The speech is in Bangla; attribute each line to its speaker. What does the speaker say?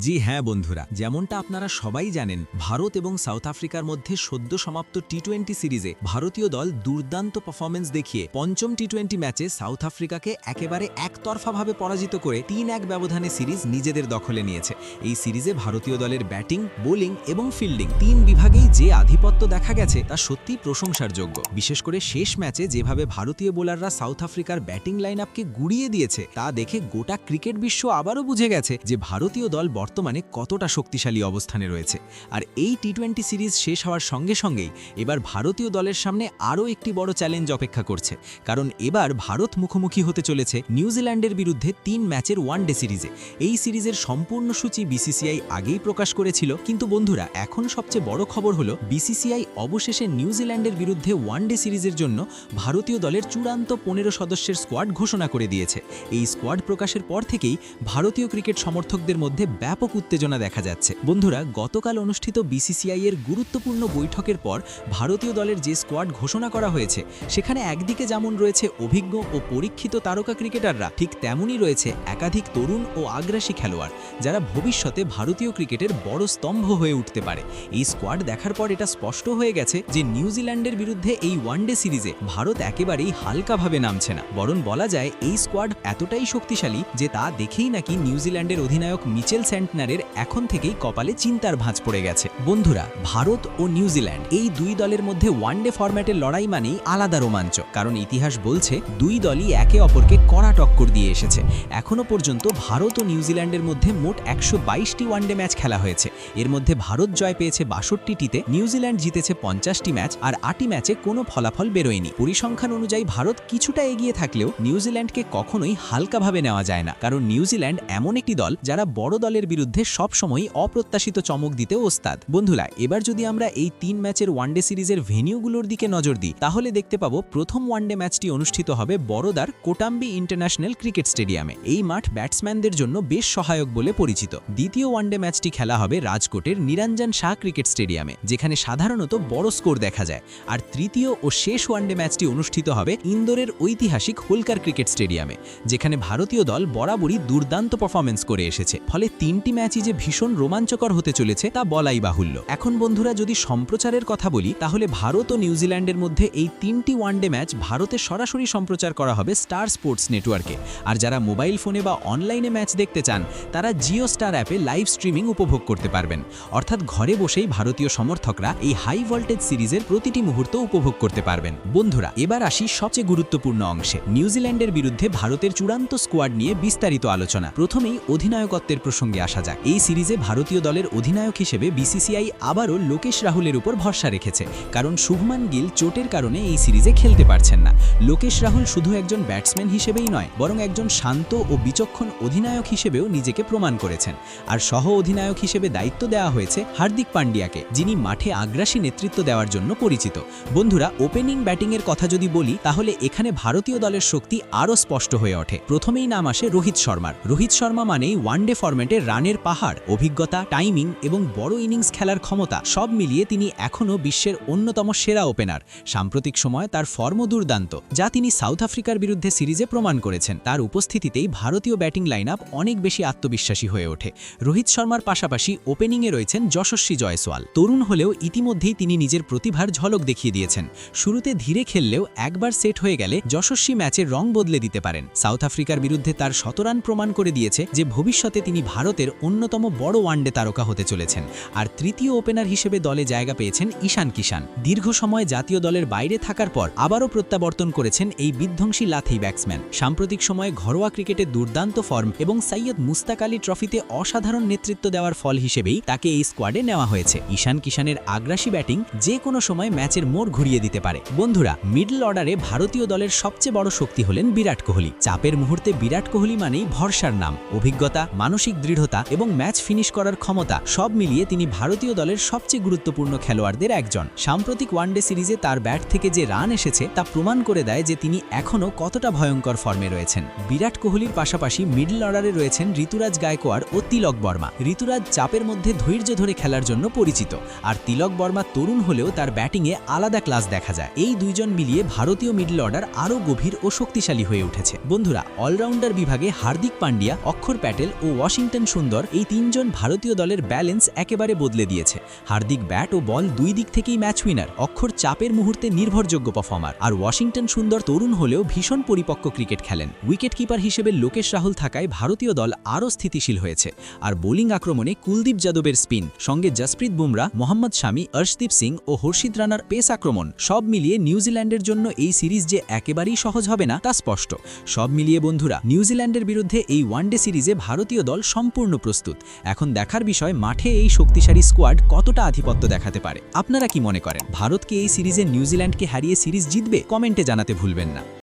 Speaker 1: জি হ্যাঁ বন্ধুরা, যেমনটা আপনারা সবাই জানেন, ভারত এবং সাউথ আফ্রিকার মধ্যে সদ্য সমাপ্ত টি-20 সিরিজে ভারতীয় দল দুর্দান্ত পারফরমেন্স দেখিয়ে পঞ্চম টি-20 ম্যাচে সাউথ আফ্রিকাকে একেবারে একতরফাভাবে পরাজিত করে ৩-১ ব্যবধানে সিরিজ নিজেদের দখলে নিয়েছে। এই সিরিজে ভারতীয় দলের ব্যাটিং, বোলিং এবং ফিল্ডিং তিন বিভাগেই যে আধিপত্য দেখা গেছে তা সত্যিই প্রশংসার যোগ্য। বিশেষ করে শেষ ম্যাচে যেভাবে ভারতীয় বোলাররা সাউথ আফ্রিকার ব্যাটিং লাইন আপকে গুড়িয়ে দিয়েছে তা দেখে গোটা ক্রিকেট বিশ্ব আবারও বুঝে গেছে যে ভারতীয় দল বর্তমানে কতটা শক্তিশালী অবস্থানে রয়েছে। আর এই টি-20 সিরিজ শেষ হওয়ার সঙ্গে সঙ্গেই এবার ভারতীয় দলের সামনে আরও একটি বড় চ্যালেঞ্জ অপেক্ষা করছে, কারণ এবার ভারত মুখোমুখি হতে চলেছে নিউজিল্যান্ডের বিরুদ্ধে ৩ ম্যাচের ওয়ানডে সিরিজে। এই সিরিজের সম্পূর্ণ সূচি বিসিসিআই আগেই প্রকাশ করেছিল, কিন্তু বন্ধুরা এখন সবচেয়ে বড় খবর হলো বিসিসিআই অবশেষে নিউজিল্যান্ডের বিরুদ্ধে ওয়ানডে সিরিজের জন্য ভারতীয় দলের চূড়ান্ত ১৫ সদস্যের স্কোয়াড ঘোষণা করে দিয়েছে। এই স্কোয়াড প্রকাশের পর থেকেই ভারতীয় ক্রিকেট সমর্থকদের মধ্যে ব্যাপক উত্তেজনা দেখা যাচ্ছে। বন্ধুরা, গতকাল অনুষ্ঠিত বিসিসিআই এর গুরুত্বপূর্ণ বৈঠকের পর ভারতীয় দলের যে স্কোয়াড ঘোষণা করা হয়েছে সেখানে একদিকে যেমন রয়েছে অভিজ্ঞ ও পরীক্ষিত তারকা ক্রিকেটাররা, ঠিক তেমনই রয়েছে একাধিক তরুণ ও আগ্রাসী খেলোয়াড় যারা ভবিষ্যতে ভারতীয় ক্রিকেটের বড় স্তম্ভ হয়ে উঠতে পারে। এই স্কোয়াড দেখার পর এটা স্পষ্ট হয়ে গেছে যে নিউজিল্যান্ডের বিরুদ্ধে এই ওয়ানডে সিরিজে ভারত একেবারেই হালকাভাবে নামছে না, বরং বলা যায় এই স্কোয়াড এতটাই শক্তিশালী যে তা দেখেই নাকি নিউজিল্যান্ডের অধিনায়ক মিচেল স্যান্টনারের এখন থেকেই কপালে চিন্তার ভাঁজ পড়ে গেছে। বন্ধুরা, ভারত ও নিউজিল্যান্ড এই দুই দলের মধ্যে ওয়ানডে ফরম্যাটের লড়াই মানেই আলাদা রোমাঞ্চ, কারণ ইতিহাস বলছে দুই দলই একে অপরকে কড়া টক্কর দিয়ে এসেছে। এখনো পর্যন্ত ভারত ও নিউজিল্যান্ডের মধ্যে মোট ১২২টি ওয়ানডে ম্যাচ খেলা হয়েছে। এর মধ্যে ভারত জয় পেয়েছে ৬২টিতে, নিউজিল্যান্ড জিতেছে ৫০টি ম্যাচ, আর ৮টি ম্যাচে কোনো ফলাফল বেরোয়নি। পরিসংখ্যান অনুযায়ী ভারত কিছুটা এগিয়ে থাকলেও নিউজিল্যান্ডকে কখনোই হালকাভাবে নেওয়া যায় না, কারণ নিউজিল্যান্ড এমন একটি দল যারা বড় দলের বিরুদ্ধে সবসময়ই অপ্রত্যাশিত চমক দিতে ওস্তাদ। বন্ধুরা, এবার যদি আমরা এই ৩ ম্যাচের ওয়ানডে সিরিজের ভেনিউগুলোর দিকে নজর দিই তাহলে দেখতে পাবো প্রথম ওয়ানডে ম্যাচটি অনুষ্ঠিত হবে বড়োদার কোটাম্বি ইন্টারন্যাশনাল ক্রিকেট স্টেডিয়ামে। এই মাঠ ব্যাটসম্যানদের জন্য বেশ সহায়ক বলে পরিচিত। দ্বিতীয় ওয়ানডে ম্যাচটি খেলা হবে রাজকোটের নিরঞ্জন শাহ ক্রিকেট স্টেডিয়ামে, যেখানে সাধারণত বড় স্কোর দেখা যায়। আর তৃতীয় ও শেষ ওয়ানডে ম্যাচটি অনুষ্ঠিত হবে ইন্দোরের ঐতিহাসিক হোলকার ক্রিকেট স্টেডিয়ামে, যেখানে ভারতীয় দল বরাবরই দুর্দান্ত পারফরমেন্স করে এসেছে। ফলে ৩টি ম্যাচই যে ভীষণ রোমাঞ্চকর হতে চলেছে তা বলাই বাহুল্য। এখন বন্ধুরা, যদি সম্প্রচারের কথা বলি তাহলে ভারত ও নিউজিল্যান্ডের মধ্যে এই ৩টি ওয়ানডে ম্যাচ ভারতে সরাসরি সম্প্রচার করা হবে স্টার স্পোর্টস নেটওয়ার্কে। আর যারা মোবাইল ফোনে বা অনলাইনে ম্যাচ দেখতে চান তারা জিও স্টার অ্যাপে লাইভ স্ট্রিমিং উপভোগ করতে পারবেন। অর্থাৎ ঘরে বসেই ভারতীয় সমর্থকরা এই হাই ভোল্টেজ সিরিজের প্রতিটি মুহূর্ত উপভোগ করতে পারবেন। বন্ধুরা, এবার আসি সবচেয়ে গুরুত্বপূর্ণ অংশে, নিউজিল্যান্ডের বিরুদ্ধে ভারতের চূড়ান্ত স্কোয়াড নিয়ে বিস্তারিত আলোচনা। প্রথমেই অধিনায়কত্বের প্রসঙ্গে আসা যাক। এই সিরিজে ভারতীয় দলের অধিনায়ক হিসেবে বিসিসিআই আবারও লোকেশ রাহুলের উপর ভরসা রেখেছে, কারণ শুভমান গিল চোটের কারণে এই সিরিজে খেলতে পারছেন না। লোকেশ রাহুল শুধু একজন ব্যাটসম্যান হিসেবেই নয়, বরং একজন শান্ত ও বিচক্ষণ অধিনায়ক হিসেবেও নিজেকে প্রমাণ করেছেন। আর সহ অধিনায়ক হিসেবে দায়িত্ব দেওয়া হয়েছে হার্দিক পান্ডিয়াকে, যিনি মাঠে আগ্রাসী নেতৃত্ব দেওয়ার জন্য পরিচিত। বন্ধুরা, ওপেনিং ব্যাটিংয়ের কথা যদি বলি তাহলে এখানে ভারতীয় দলের শক্তি আরও স্পষ্ট হয়ে ওঠে। প্রথমেই নাম আসে রোহিত শর্মার। রোহিত শর্মা মানেই ওয়ানডে ফরম্যাটে রানের পাহাড়, অভিজ্ঞতা, টাইমিং এবং বড় ইনিংস খেলার ক্ষমতা সব মিলিয়ে তিনি এখনও বিশ্বের অন্যতম সেরা ওপেনার। সাম্প্রতিক সময় তার ফর্মও দুর্দান্ত, যা তিনি সাউথ আফ্রিকার বিরুদ্ধে সিরিজে প্রমাণ করেছেন। তার উপস্থিতিতেই ভারতীয় ব্যাটিং লাইন আপ অনেক বেশি আত্মবিশ্বাসী হয়ে ওঠে। রোহিত শর্মার পাশাপাশি ওপেনিংয়ে রয়েছেন যশস্বী জয়সওয়াল। তরুণ হলেও ইতিমধ্যেই তিনি নিজের প্রতিভার ঝলক দেখিয়ে দিয়েছেন। শুরুতে ধীরে খেললেও একবার সেট হয়ে গেলে যশস্বী ম্যাচের রং বদলে দিতে পারেন। সাউথ আফ্রিকার বিরুদ্ধে তার শতরান প্রমাণ করে দিয়েছে যে ভবিষ্যতে তিনি ভারতের অন্যতম বড় ওয়ানডে তারকা হতে চলেছেন। আর তৃতীয় ওপেনার হিসেবে দলে জায়গা পেয়েছেন ঈশান কিষান। দীর্ঘ সময় জাতীয় দলের বাইরে থাকার পর আবারও প্রত্যাবর্তন করেছেন এই বিধ্বংসী লাথি ব্যাটসম্যান। সাম্প্রতিক সময়ে ঘরোয়া ক্রিকেটে দুর্দান্ত ফর্ম এবং সৈয়দ মুস্তাক আলী ট্রফিতে অসাধারণ নেতৃত্ব দেওয়ার ফল হিসেবেই তাকে এই স্কোয়াডে নেওয়া হয়েছে। ঈশান কিষানের আগ্রাসী ব্যাটিং যে কোনো সময় ম্যাচের মোড় ঘুরিয়ে দিতে পারে। বন্ধুরা, মিডল অর্ডারে ভারতীয় দলের সবচেয়ে বড় শক্তি হলেন বিরাট কোহলি। চাপের মুহূর্তে বিরাট কোহলি মানেই ভরসার নাম। অভিজ্ঞতা, মানসিক দৃঢ়তা এবং ম্যাচ ফিনিশ করার ক্ষমতা সব মিলিয়ে তিনি ভারতীয় দলের সবচেয়ে গুরুত্বপূর্ণ খেলোয়াড়দের একজন। সাম্প্রতিক ওয়ানডে সিরিজে তার ব্যাট থেকে যে রান এসেছে তা প্রমাণ করে দেয় যে তিনি এখনও কতটা ভয়ঙ্কর ফর্মে রয়েছেন। বিরাট কোহলির পাশাপাশি মিডল অর্ডারে রয়েছেন ঋতুরাজ গায়কোয়াড় ও তিলক বর্মা। ঋতুরাজ চাপের মধ্যে ধৈর্য ধরে খেলার জন্য পরিচিত, আর তিলক বর্মা তরুণ হলেও তার ব্যাটিংয়ে আলাদা ক্লাস দেখা যায়। এই দুইজন মিলিয়ে ভারতীয় মিডল অর্ডার আরও গভীর ও শক্তিশালী হয়ে উঠেছে। বন্ধুরা, অলরাউন্ডার বিভাগে হার্দিক পান্ডিয়া, অক্ষর প্যাটেল ও ওয়াশিংটন সুন্দর
Speaker 2: সুন্দর, এই তিনজন ভারতীয় দলের ব্যালেন্স একেবারে বদলে দিয়েছে। হার্দিক ব্যাট ও বল দুই দিক থেকেই ম্যাচ উইনার, অক্ষর চাপের মুহূর্তে নির্ভরযোগ্য পারফর্মার। আর ওয়াশিংটন সুন্দর তরুণ হলেও ভীষণ পরিপক্ক ক্রিকেট খেলেন। উইকেট কিপার হিসেবে লোকেশ রাহুল থাকায় ভারতীয় দল আরও স্থিতিশীল হয়েছে। আর বোলিং আক্রমণে কুলদীপ যাদবের স্পিন, সঙ্গে জসপ্রীত বুমরা, মোহাম্মদ শামি, অর্শদীপ সিং ও হর্ষিত রানার পেস আক্রমণ, সব মিলিয়ে নিউজিল্যান্ডের জন্য এই সিরিজ যে একেবারেই সহজ হবে না তা স্পষ্ট। সব মিলিয়ে বন্ধুরা, নিউজিল্যান্ডের বিরুদ্ধে এই ওয়ানডে সিরিজে ভারতীয় দল সম্পূর্ণ প্রস্তুত। এখন দেখার বিষয় মাঠে এই শক্তিশালী স্কোয়াড কতটা আধিপত্য দেখাতে পারে। আপনারা কি মনে করেন, ভারতকে এই সিরিজে নিউজিল্যান্ডকে হারিয়ে সিরিজ জিতবে? কমেন্টে জানাতে ভুলবেন না।